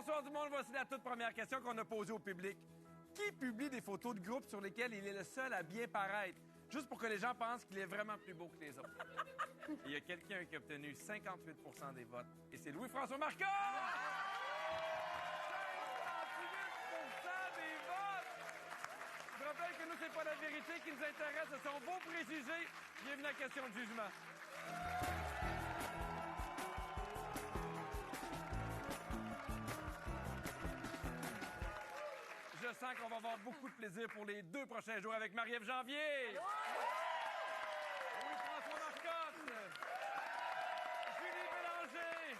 Bonsoir tout le monde, voici la toute première question qu'on a posée au public. Qui publie des photos de groupe sur lesquelles il est le seul à bien paraître? Juste pour que les gens pensent qu'il est vraiment plus beau que les autres. Il y a quelqu'un qui a obtenu 58 des votes, et c'est Louis-François Marcotte! 58 des votes! Je rappelle que nous, c'est pas la vérité qui nous intéresse, ce sont vos préjugés. Bienvenue à la question de jugement. Je sens qu'on va avoir beaucoup de plaisir pour les 2 prochains jours avec Marie-Ève Janvier. Louis-François Marcotte. Julie Bélanger.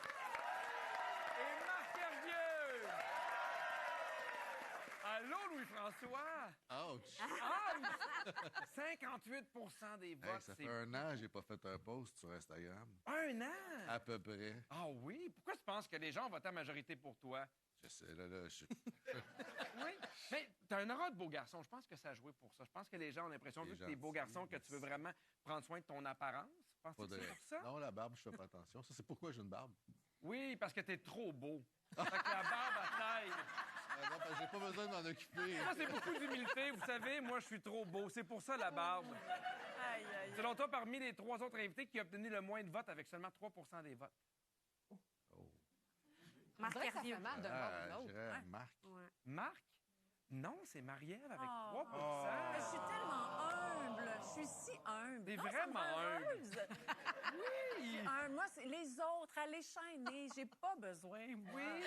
Et Marc Hervieux. Allô, Louis-François? Ouch! 58 des votes, Hey, ça fait un an que j'ai pas fait un post sur Instagram. Un an? À peu près. Ah oui? Pourquoi tu penses que les gens ont voté en majorité pour toi? Je sais, là, je... Oui, mais t'as un aura de beau garçon. Je pense que ça a joué pour ça. Je pense que les gens ont l'impression, vu que t'es beau garçon, que tu veux vraiment prendre soin de ton apparence. Penses-tu que c'est pour ça? Non, la barbe, je fais pas attention. Ça, c'est pourquoi j'ai une barbe. Oui, parce que t'es trop beau. Fait que la barbe à taille. Non, parce que j'ai pas besoin de m'en occuper. Ça, c'est beaucoup d'humilité. Vous savez, moi, je suis trop beau. C'est pour ça, la barbe. Aïe, aïe. Selon toi, parmi les 3 autres invités qui ont obtenu le moins de votes avec seulement 3 des votes. Marc Hervieux. Je dirais Marc. Marc? Non, c'est Marie-Ève avec 3 Mais je suis tellement humble. Je suis si humble. T'es Non, ça me vraiment rend humble. heureuse. Oui. Moi, c'est les autres, à les chaîner. J'ai pas besoin, moi. Oui.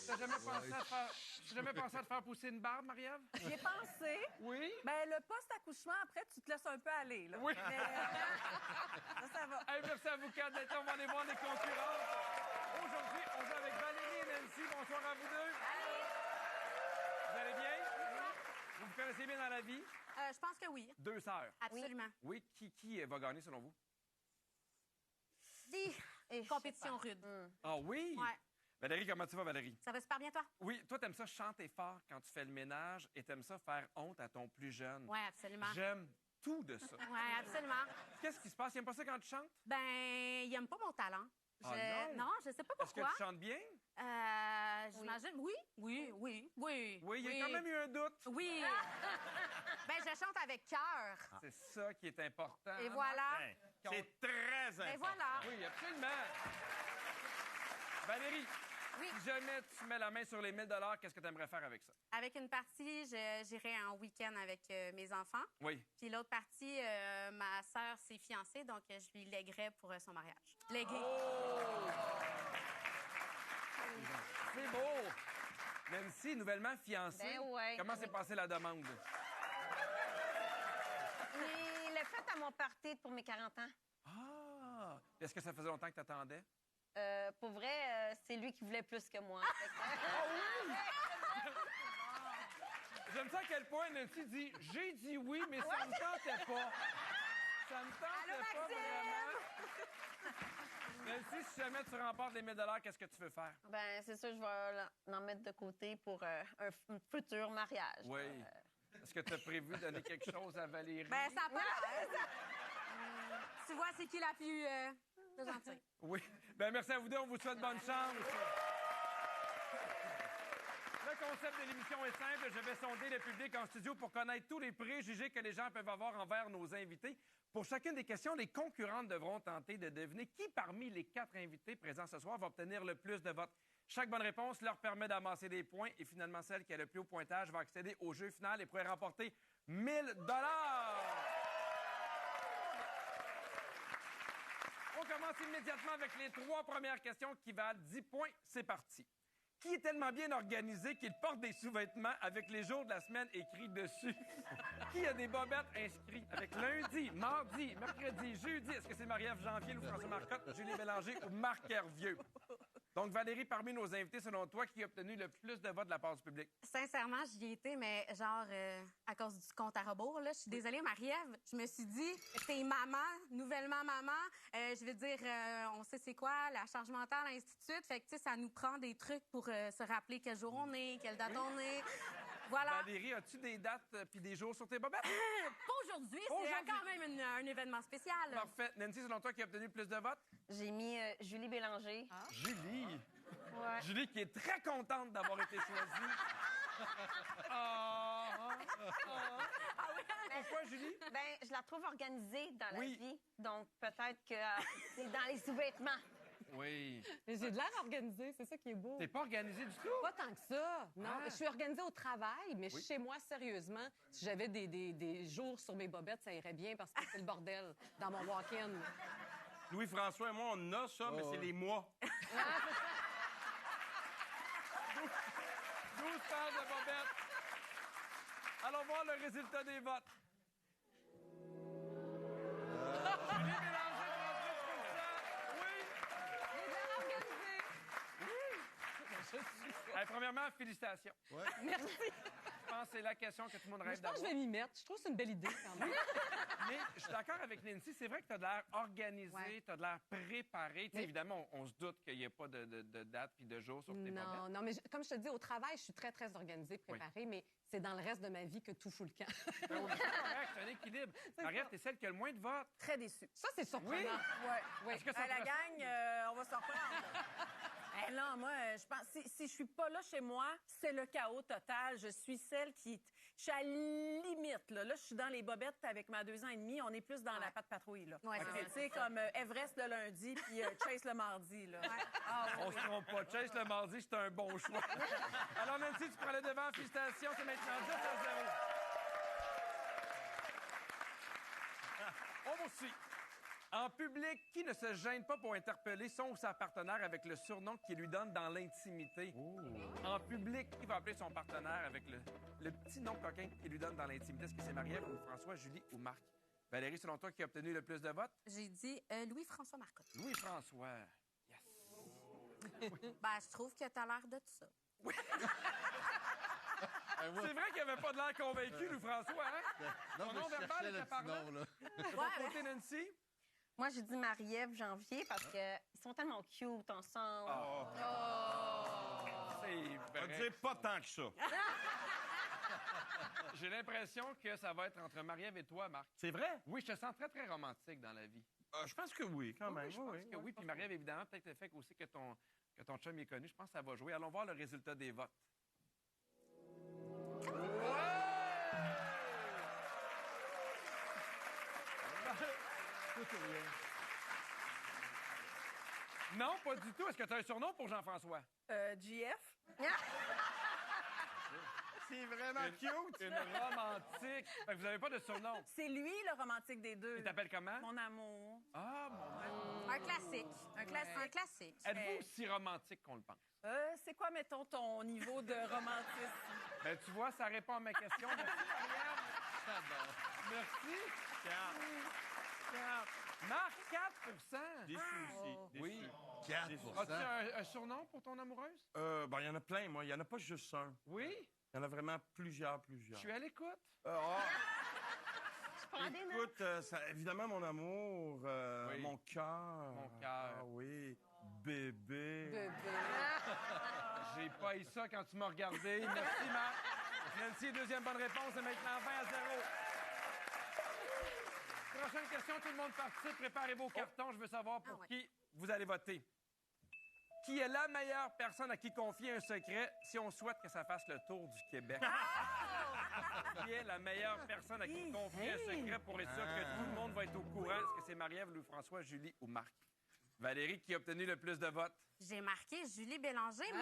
T'as jamais pensé à te faire pousser une barbe, Marie-Ève? J'y ai pensé. Oui. Ben, le post-accouchement, après, tu te laisses un peu aller, là. Oui. Mais, ça va. Hey, merci à vous quatre d'être là. On va aller voir les concurrents. Aujourd'hui, on joue avec Valérie et Nancy. Bonsoir à vous deux. Vous allez bien? Vous vous connaissez bien dans la vie? Je pense que oui. 2 sœurs. Absolument. Oui, qui va gagner selon vous? Compétition rude. Ah oui? Ouais. Valérie, comment tu vas, Valérie? Ça va super bien, toi? Oui, toi, t'aimes ça chanter fort quand tu fais le ménage et t'aimes ça faire honte à ton plus jeune. Oui, absolument. J'aime tout de ça. Oui, absolument. Qu'est-ce qui se passe? Il aime pas ça quand tu chantes? Ben, il aime pas mon talent. Ah non? Non, je sais pas Est-ce que pourquoi. tu chantes bien? J'imagine. Oui. Oui, il y a quand même eu un doute. Oui. Ben, je chante avec cœur. C'est ça qui est important. Et voilà. C'est très important. Et voilà. Oui, absolument. Valérie, Oui. si jamais tu mets la main sur les 1000 $, qu'est-ce que tu aimerais faire avec ça? Avec une partie, j'irai en week-end avec mes enfants. Oui. Puis l'autre partie, ma sœur s'est fiancée, donc je lui léguerai pour son mariage. Léguer. Oh! C'est beau! Nancy, nouvellement fiancée. Ben ouais. Comment s'est passée la demande? Il l'a fait à mon party pour mes 40 ans. Ah! Est-ce que ça faisait longtemps que tu attendais? Pour vrai, c'est lui qui voulait plus que moi. J'aime ça à quel point Nancy dit « J'ai dit oui, mais ça me tentait pas. » Ça me tentait pas vraiment. Nancy, si jamais tu remportes les 1000 $, qu'est-ce que tu veux faire? Ben, c'est sûr, je vais en mettre de côté pour un futur mariage. Oui. Est-ce que tu as prévu donner quelque chose à Valérie? Ben, ça peut. Tu vois, c'est qui la plus gentille? Oui. Ben merci à vous deux. On vous souhaite bonne chance. Le concept de l'émission est simple. Je vais sonder le public en studio pour connaître tous les préjugés que les gens peuvent avoir envers nos invités. Pour chacune des questions, les concurrentes devront tenter de deviner qui parmi les 4 invités présents ce soir va obtenir le plus de votes. Chaque bonne réponse leur permet d'amasser des points et finalement, celle qui a le plus haut pointage va accéder au jeu final et pourrait remporter 1000 $. On commence immédiatement avec les 3 premières questions qui valent 10 points. C'est parti. Qui est tellement bien organisé qu'il porte des sous-vêtements avec les jours de la semaine écrits dessus? Qui a des bobettes inscrites avec lundi, mardi, mercredi, jeudi? Est-ce que c'est Marie-Ève Janvier, Louis-François Marcotte, Julie Bélanger ou Marc Hervieux? Donc, Valérie, parmi nos invités, selon toi, qui a obtenu le plus de votes de la part du public? Sincèrement, j'y ai été, mais genre, à cause du compte à rebours, là, je suis désolée, Marie-Ève, je me suis dit, t'es maman, nouvellement maman, je veux dire, on sait c'est quoi, la charge mentale, ainsi de suite, fait que, tu sais, ça nous prend des trucs pour se rappeler quel jour on est, quelle date on est. Voilà. Valérie, as-tu des dates puis des jours sur tes bobettes? Pas aujourd'hui, c'est Aujourd'hui. quand même un événement spécial. Parfait. Nancy, selon toi, qui a obtenu le plus de votes? J'ai mis Julie Bélanger. Julie. Ouais. Julie qui est très contente d'avoir été choisie. Pourquoi, Julie? Ben, je la trouve organisée dans la Oui. vie. Donc, peut-être que c'est dans les sous-vêtements. Oui. Mais j'ai de l'air organisée, c'est ça qui est beau. T'es pas organisée du tout? Pas tant que ça. Non, Ah. je suis organisée au travail, mais Oui. chez moi, sérieusement, si j'avais des jours sur mes bobettes, ça irait bien parce que c'est le bordel dans mon walk-in. Louis-François et moi, on a ça, mais c'est les mois. 12 paires de bobettes. Allons voir le résultat des votes. Julie Bélanger, 38%. Oui. J'ai de l'air organisée. Hey, premièrement, félicitations. Merci. Je pense que c'est la question que tout le monde Mais rêve je pense que je d'avoir. vais m'y mettre. Je trouve que c'est une belle idée quand même. Mais je suis d'accord avec Nancy, c'est vrai que tu as de l'air organisé, Ouais. tu as de l'air préparé. Tu sais, Mais- évidemment, on se doute qu'il n'y a pas de date puis de jour sur tes bobettes. Non, mais comme je te dis, au travail, je suis très, très organisée, préparée, mais c'est dans le reste de ma vie que tout fout le camp. Ben oui, c'est correct, c'est un équilibre. Marie-Ève, ça. t'es celle qui a le moins de votes. Très déçue. Ça, c'est surprenant. Oui. Ouais. Oui. Est-ce que ça te La ressemble? gang, on va s'en reprendre. Non, moi, je pense, si je suis pas là chez moi, c'est le chaos total. Je suis celle qui... Je suis à la limite, là. Là, je suis dans les bobettes avec ma 2 ans et demi. On est plus dans la patte patrouille, là. Ouais, Ok, c'est tu sais, comme Everest le lundi puis Chase le mardi, là. Ah, On oui. se trompe pas. Chase le mardi, c'est un bon choix. Alors, Nancy, tu prends le devant. Félicitations, c'est maintenant 10-0. On poursuit. En public, qui ne se gêne pas pour interpeller son ou sa partenaire avec le surnom qu'il lui donne dans l'intimité? En public, qui va appeler son partenaire avec le petit nom coquin qu'il lui donne dans l'intimité? Est-ce que c'est Marie-Ève ou François, Julie ou Marc? Valérie, selon toi, qui a obtenu le plus de votes? J'ai dit Louis-François Marcotte. Louis-François. Yes. Ben, je trouve que t'as l'air de tout ça. C'est vrai qu'il avait pas de l'air convaincu, Louis-François, hein? Non, Son mais nom je verbal cherchais était le petit parlant. nom, là. De ton côté, Nancy? Moi, j'ai dit Marie-Ève Janvier parce qu'ils sont tellement cute ensemble. C'est On va vrai. dire pas tant que ça. J'ai l'impression que ça va être entre Marie-Ève et toi, Marc. C'est vrai? Oui, je te sens très, très romantique dans la vie. Je pense que oui, quand même. Oui, je pense que oui. Puis Marie-Ève, évidemment, peut-être le fait aussi que ton chum est connu, je pense que ça va jouer. Allons voir le résultat des votes. Non, pas du tout. Est-ce que tu as un surnom pour Jean-François? GF. C'est vraiment cute. Une romantique. Fait que vous n'avez pas de surnom. C'est lui, le romantique des deux. Il t'appelle comment? Mon amour. Ah, mon Un classique. Un classique. Un classique. Êtes-vous aussi romantique qu'on le pense? C'est quoi, mettons, ton niveau de romantisme? Ben, tu vois, ça répond à ma question. Merci, Marie-Ève. Merci. 4. Marc, 4 Déçu aussi. déçu. Oui. 4 As-tu un surnom pour ton amoureuse? Ben, il y en a plein, moi. Il n'y en a pas juste un. Oui. Il y en a vraiment plusieurs. Je suis à l'écoute. Je prends des notes. Écoute, évidemment, mon amour, Oui. mon cœur. Mon cœur. Ah oui. Bébé. Bébé. J'ai pas eu ça quand tu m'as regardé. Merci, Marc. Nancy, deuxième bonne réponse. Et maintenant, 20-0. Prochaine question, tout le monde participe. Préparez vos cartons. Je veux savoir pour ouais. qui vous allez voter. Qui est la meilleure personne à qui confier un secret si on souhaite que ça fasse le tour du Québec? Qui est la meilleure personne à qui confier un secret pour être sûr que tout le monde va être au courant? Est-ce que c'est Marie-Ève, Louis-François, Julie ou Marc? Valérie, qui a obtenu le plus de votes? J'ai marqué Julie Bélanger,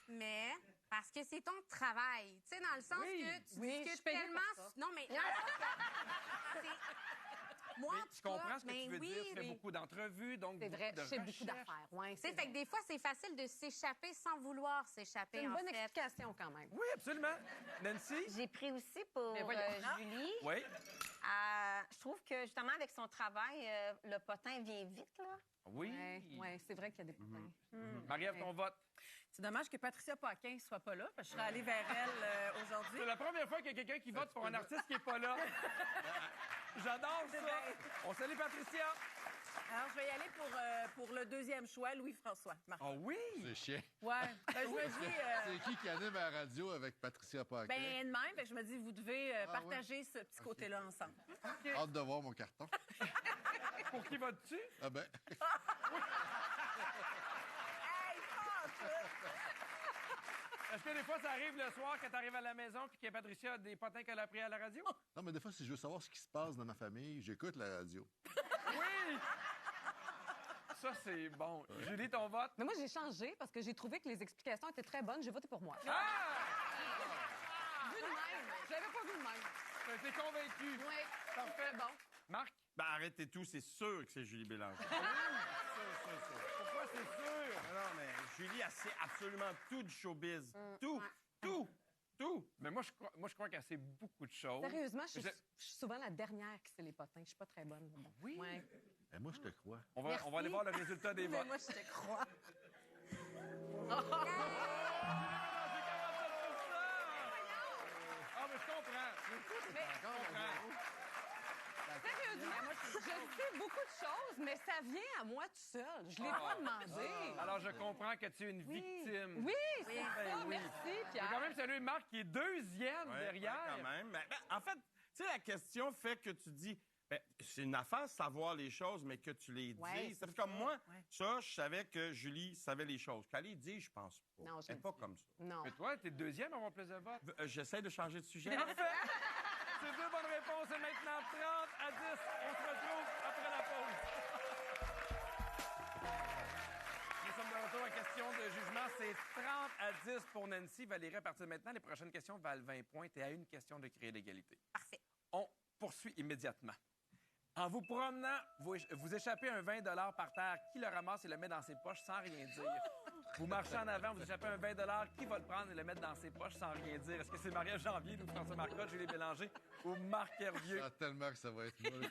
mais parce que c'est ton travail. Tu sais, dans le sens Oui. que tu Oui, je discutes suis payée tellement... pour ça. Non, mais... Moi, Mais en tu tout cas, comprends ce que mais tu veux oui, dire? Tu fais oui. beaucoup d'entrevues, donc C'est vrai, beaucoup de je fais beaucoup recherches. d'affaires. Ouais, Tu sais, fait que des fois, c'est facile de s'échapper sans vouloir C'est s'échapper, une en bonne fait. explication quand même. Oui, absolument. Nancy? J'ai pris aussi pour Mais voyons. Julie. Oui. Je trouve que, justement, avec son travail, le potin vient vite, là. Oui. Ouais, c'est vrai qu'il y a des potins. Marie-Ève, ton vote? C'est dommage que Patricia Paquin ne soit pas là, parce que je serais allée vers elle aujourd'hui. C'est la première fois qu'il y a quelqu'un qui vote pour un artiste qui n'est pas là. J'adore ça. On salue Patricia. Alors, je vais y aller pour le deuxième choix, Louis-François. Marc. Ah oui? C'est chiant. Ouais. Ben, je me dis... C'est qui anime à la radio avec Patricia Paquet? ben, de même, fait que je me dis, vous devez partager ce petit côté-là ensemble. Hâte de voir mon carton. Pour qui vas-tu? Ah ben, Hey, fuck! Est-ce que des fois, ça arrive le soir quand t'arrives à la maison puis que Patricia a des potins qu'elle a pris à la radio? non, mais des fois, si je veux savoir ce qui se passe dans ma famille, j'écoute la radio. Oui! Ça, c'est bon. Julie, ton vote? Mais moi, j'ai changé parce que j'ai trouvé que les explications étaient très bonnes. J'ai voté pour moi. Ah! Vu de même. Je l'avais pas vu de même. T'as été convaincu. Oui. Parfait. Bon. Marc? Ben, arrêtez tout, c'est sûr que c'est Julie Bélanger. Pourquoi c'est sûr? Non, mais Julie, elle sait absolument tout du showbiz. Tout. Mais moi, je crois qu'elle sait beaucoup de choses. Sérieusement, je Je- suis souvent la dernière qui sait les potins. Je suis pas très bonne. là-dedans. Oui. Ouais. Ben, moi, je te crois. On va aller voir le résultat des votes. Mais moi, je te crois. Ah, mais je comprends. Sérieusement, je sais beaucoup de choses, mais ça vient à moi tout seul. Je l'ai pas demandé. Alors, je comprends que tu es une victime. Oui, c'est ça. Ben oui. Merci, Je vais Pierre. quand même saluer Marc qui est deuxième Ouais, derrière. quand même. Ben, en fait, tu sais, la question fait que tu dis, ben, c'est une affaire savoir les choses, mais que tu les Ouais, dises. c'est Parce que comme moi, Ouais. ça, je savais que Julie savait les choses. Qu'elle les dit, je pense pas. Non, je Elle le n'est pas dis. comme ça. Non. Mais toi, t'es deuxième à avoir plus de votes. J'essaie de changer de sujet. Parfait! C'est deux bonnes réponses. C'est maintenant 30-10. On se retrouve après la pause. Nous sommes de retour à question de jugement. C'est 30-10 pour Nancy. Valérie, à partir de maintenant, les prochaines questions valent 20 points. Et à une question de créer l'égalité. Parfait. On poursuit immédiatement. En vous promenant, vous échappez un 20 par terre. Qui le ramasse et le met dans ses poches sans rien dire? Vous marchez en avant, vous échappez un 20 Qui va le prendre et le mettre dans ses poches sans rien dire? Est-ce que c'est Marie-Ève Janvier, ou François Marcotte, Julie Bélanger ou Marc Hervieux? Ah, tellement que ça va être moi. Comme...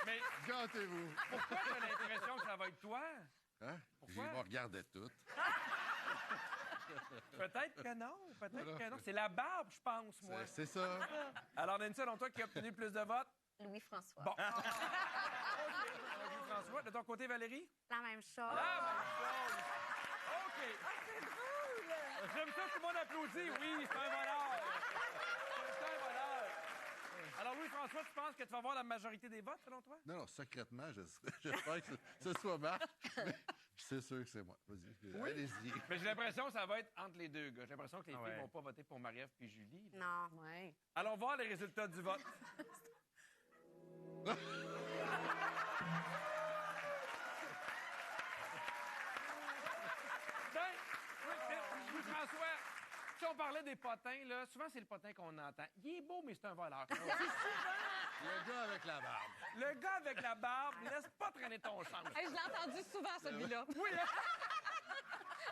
Mais Gâtez-vous. pourquoi t'as l'impression que ça va être toi? Hein? Pourquoi? Je me regardais toutes. Peut-être que non, peut-être que non. C'est la barbe, je pense, moi. C'est ça. Alors, Nancy, selon toi, qui a obtenu le plus de votes? Louis-François. Bon. François, de ton côté, Valérie? La même chose. La même chose. OK. C'est drôle. J'aime ça, tout le monde applaudit. Oui, c'est un voleur. C'est un voleur. Alors, Louis-François, tu penses que tu vas avoir la majorité des votes, selon toi? Non, secrètement, j'espère que ce soit Marc. Mais c'est sûr que c'est moi. Vas-y, allez-y. Mais j'ai l'impression que ça va être entre les deux gars. J'ai l'impression que les filles ouais. vont pas voter pour Marie-Ève puis Julie. Non. Ouais. Allons voir les résultats du vote. Ben, oui, mais, Louis-François, si on parlait des potins, là, souvent c'est le potin qu'on entend. Il est beau, mais c'est un voleur. Le gars avec la barbe. Le gars avec la barbe, laisse pas traîner ton change. Hey, je l'ai entendu souvent, celui-là. Oui, hein?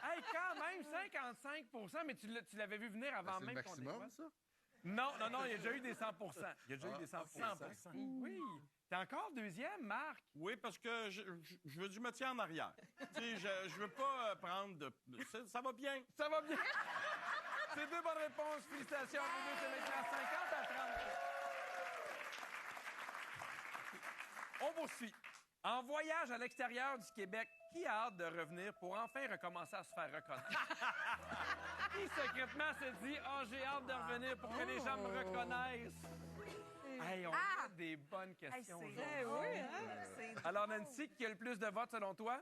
Hey, quand même, 55 mais tu l'avais vu venir avant C'est le même qu'on maximum, dévoile. ça? Non, il y a déjà eu des 100 Il y a déjà eu des 100 100%. Oui. T'es encore deuxième, Marc? Oui, parce que je me tiens en arrière. Tu sais, je veux pas prendre de... Ça va bien. Ça va bien? C'est deux bonnes réponses. Félicitations. Vous deux, c'est maintenant 50 à 30. On poursuit. En voyage à l'extérieur du Québec, qui a hâte de revenir pour enfin recommencer à se faire reconnaître? Qui secrètement se dit « Ah, j'ai hâte de revenir pour que les gens me reconnaissent? » Hey, on a des bonnes questions c'est aujourd'hui. oui, hein? Alors, Nancy, qui a le plus de votes selon toi?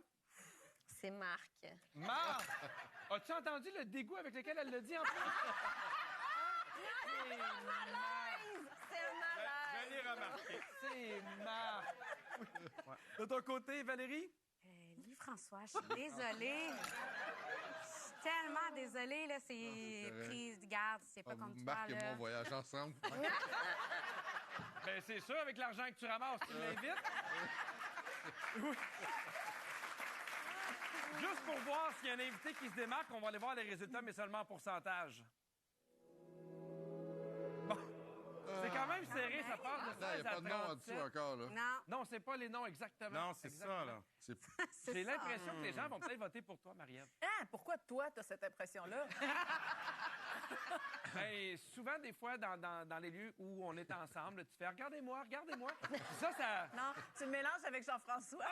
C'est Marc. Marc! As-tu entendu le dégoût avec lequel elle l'a dit en plus? C'est Marc! C'est un malade. Je l'ai remarqué. C'est Marc! De ton côté, Valérie? Louis-François, je suis désolée. Je suis tellement désolée, là. C'est correct. prise de garde, c'est pas comme toi, Marc et moi, là. on voyage ensemble. Ben, c'est sûr, avec l'argent que tu ramasses, tu l'invites. Oui. Juste pour voir s'il y a un invité qui se démarque, on va aller voir les résultats, mais seulement en pourcentage. Bon. C'est quand même serré, ça passe de 16 Il n'y a à pas de nom en dessous 37. encore, là. Non, Non, c'est pas les noms exactement. Non, c'est ça, là. C'est c'est J'ai ça. l'impression que les gens vont peut-être voter pour toi, Marie-Ève. Ah, pourquoi toi, t'as cette impression-là? Ben, souvent, des fois, dans les lieux où on est ensemble, tu fais « Regardez-moi, regardez-moi ». Ça... Non, tu me mélanges avec Jean-François.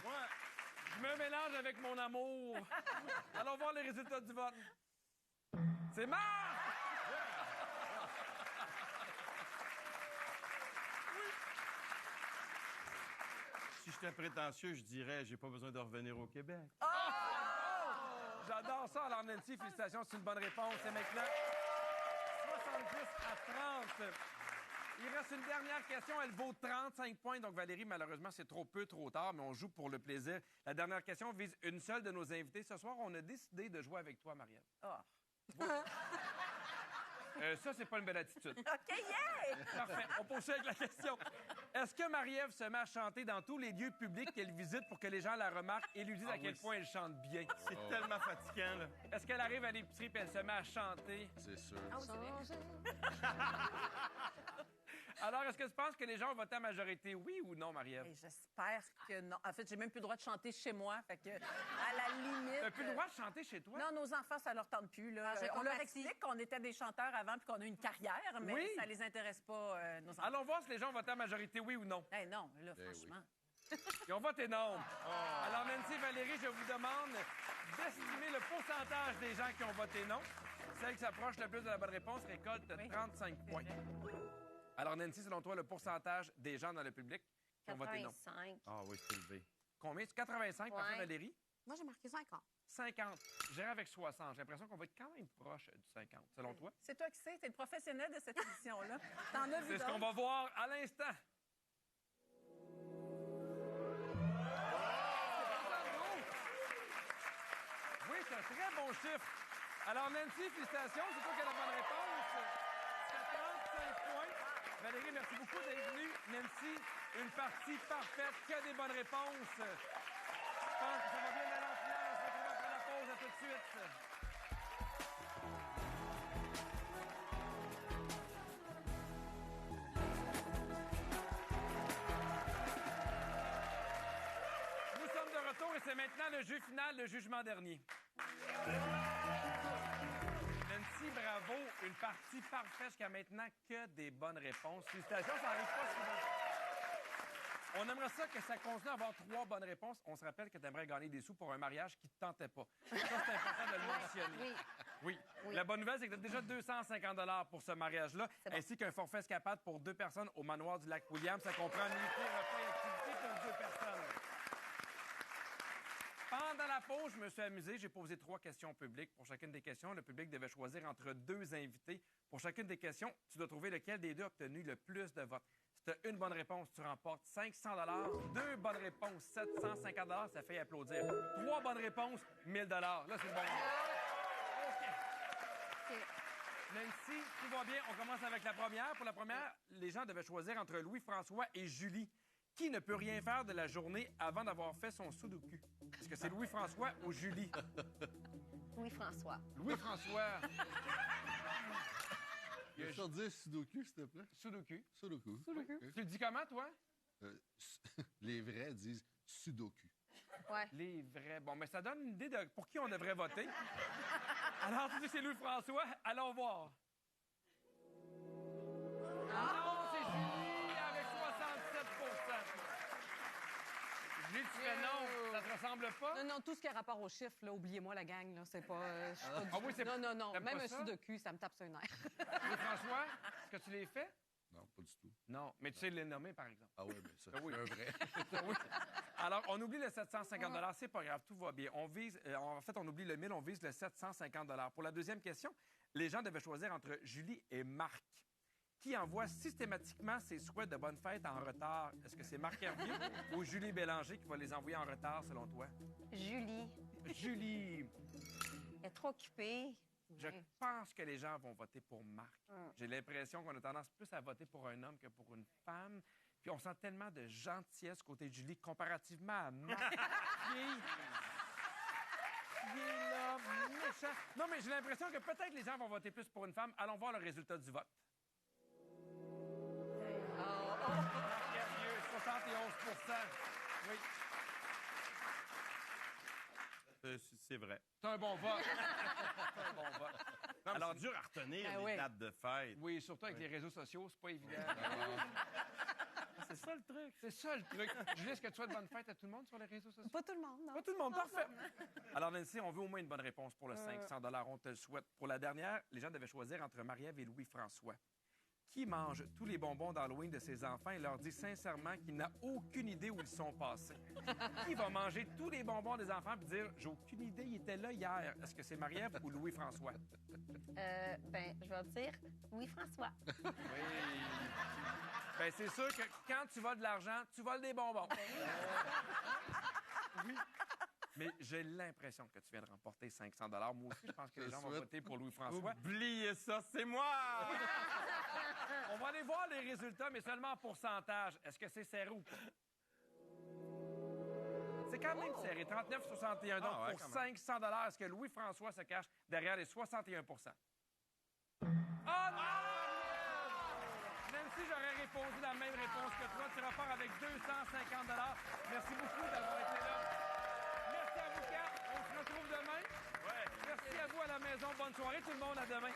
Ouais. Je me mélange avec mon amour. Allons voir les résultats du vote. C'est Marc! Si j'étais prétentieux, je dirais j'ai pas besoin de revenir au Québec. J'adore ça. Alors, Nancy, félicitations, c'est une bonne réponse. Et maintenant, 70 à 30. Il reste une dernière question. Elle vaut 35 points. Donc, Valérie, malheureusement, c'est trop peu, trop tard, mais on joue pour le plaisir. La dernière question vise une seule de nos invités. Ce soir, on a décidé de jouer avec toi, Marielle. Ah. Ça, c'est pas une belle attitude. OK, yeah! Parfait. On poursuit avec la question. Est-ce que Marie-Ève se met à chanter dans tous les lieux publics qu'elle visite pour que les gens la remarquent et lui disent à quel point elle chante bien? C'est tellement fatigant, là. Est-ce qu'elle arrive à l'épicerie et elle se met à chanter? C'est sûr. Alors, est-ce que tu penses que les gens ont voté à majorité oui ou non, Marie-Ève? Hey, j'espère que non. En fait, j'ai même plus le droit de chanter chez moi. Fait que, à la limite. T'as plus le droit de chanter chez toi? Non, nos enfants, ça leur tente plus. Là. Ah, j'ai on leur compris. explique qu'on était des chanteurs avant puis qu'on a une carrière, mais Oui. ça les intéresse pas, nos enfants. Allons voir si les gens ont voté à majorité oui ou non. Hey, non, là, Eh oui. franchement. Ils ont voté non. Alors, Nancy et Valérie, je vous demande d'estimer le pourcentage des gens qui ont voté non. Celle qui s'approche le plus de la bonne réponse récolte Oui. 35 points. Alors, Nancy, selon toi, le pourcentage des gens dans le public qui ont voté non? 85. Ah oui, c'est élevé. Combien? 85, parfait, Ouais. Valérie? Moi, j'ai marqué 50. 50. J'irai avec 60. J'ai l'impression qu'on va être quand même proche du 50, selon toi. C'est toi qui sais, t'es le professionnel de cette émission-là. T'en as vu C'est ce qu'on d'autres. va voir à l'instant. Oui, c'est un très bon chiffre. Alors, Nancy, félicitations. C'est toi qui as la bonne réponse. C'est 35 points. Valérie, merci beaucoup d'être venue. Nancy, une partie parfaite, que des bonnes réponses. Je pense que ça va bien aller en finale. On se retrouve après la pause. À tout de suite. Nous sommes de retour et c'est maintenant le jeu final, le jugement dernier. Nancy, bravo. Une partie parfaite jusqu'à maintenant, que des bonnes réponses. Félicitations, ça n'arrive pas souvent. On aimerait ça que ça continue à avoir 3 bonnes réponses. On se rappelle que tu aimerais gagner des sous pour un mariage qui ne te tentait pas. Ça, c'est important de le mentionner. Oui. Oui. La bonne nouvelle, c'est que tu as déjà 250 $ pour ce mariage-là, bon. ainsi qu'un forfait escapade pour 2 personnes au manoir du Lac-William. Ça comprend nuitée, repas et activité pour 2 personnes. Pendant la pause, je me suis amusé. J'ai posé 3 questions au public. Pour chacune des questions, le public devait choisir entre 2 invités. Pour chacune des questions, tu dois trouver lequel des 2 a obtenu le plus de votes. Si tu as une bonne réponse, tu remportes 500 $. 2 bonnes réponses, 750 $. Ça fait applaudir. 3 bonnes réponses, 1000 $. Là, c'est le bon moment. OK. Nancy, tout va bien. On commence avec la première. Pour la première, les gens devaient choisir entre Louis-François et Julie. Qui ne peut rien faire de la journée avant d'avoir fait son sudoku? Est-ce que c'est Louis-François ou Julie? Louis-François. Louis-François. Tu peux dire Sudoku, s'il te plaît? Sudoku. Sudoku. Tu le dis comment, toi? Les vrais disent Sudoku. Ouais. Les vrais. Bon, mais ça donne une idée de pour qui on devrait voter. Alors, tu dis que c'est Louis-François. Allons voir. Non, c'est Julie avec 67 Julie, tu fais non. Ça te ressemble pas? Non, non, tout ce qui a rapport aux chiffres, là, oubliez-moi la gang, là, c'est pas... je suis pas du Ah oui, tout- c'est- Non, non, non, t'aimes même pas un ça? sudoku, ça me tape sur les nerfs. Louis-François, est-ce que tu les fais? Non, pas du tout. Non, mais tu sais les nommer, par exemple. Ah oui, mais ça, Ah oui. c'est un vrai. Oui. Alors, on oublie le 750 $, c'est pas grave, tout va bien. On vise, en fait, on oublie le 1000, on vise le 750 $. Pour la deuxième question, les gens devaient choisir entre Julie et Marc. Qui envoie systématiquement ses souhaits de bonne fête en retard? Est-ce que c'est Marc Hervieux ou Julie Bélanger qui va les envoyer en retard, selon toi? Julie. Julie, Elle est trop occupée. je pense que les gens vont voter pour Marc. Mm. J'ai l'impression qu'on a tendance plus à voter pour un homme que pour une femme. Puis on sent tellement de gentillesse côté de Julie comparativement à Marc. qui est là, méchant. Non, mais j'ai l'impression que peut-être les gens vont voter plus pour une femme. Allons voir le résultat du vote. Marc Hervieux, 71 %. Oui. C'est c'est vrai. C'est un bon vote. C'est un bon vote. Non, mais Alors, c'est dur à retenir Ben les oui. dates de fête. Oui, surtout avec les réseaux sociaux, c'est pas évident. C'est ça le truc. C'est ça le truc. Julie, est-ce que tu souhaites bonne fête à tout le monde sur les réseaux sociaux? Pas tout le monde, non. Pas tout le monde, parfait. Alors, Nancy, on veut au moins une bonne réponse pour le 500 on te le souhaite. Pour la dernière, les gens devaient choisir entre Marie-Ève et Louis-François. Qui mange tous les bonbons d'Halloween de ses enfants et leur dit sincèrement qu'il n'a aucune idée où ils sont passés? Qui va manger tous les bonbons des enfants et dire « J'ai aucune idée, il était là hier ». Est-ce que c'est Marie-Ève ou Louis-François? Ben, je vais dire Louis-François. Oui. Ben, c'est sûr que quand tu voles de l'argent, tu voles des bonbons. Oui. Mais j'ai l'impression que tu viens de remporter 500 Moi aussi, je pense que les gens vont voter pour Louis-François. Oubliez ça, c'est moi! On va aller voir les résultats, mais seulement en pourcentage. Est-ce que c'est serré ou pas? C'est quand même serré, 39,61. Donc, ouais, pour quand même. 500 est-ce que Louis-François se cache derrière les 61 Ah non! Même si j'aurais répondu la même réponse que toi, tu repars avec 250 Merci beaucoup d'avoir été là. Merci à vous quatre. On se retrouve demain. Ouais. Merci à vous à la maison. Bonne soirée tout le monde. À demain.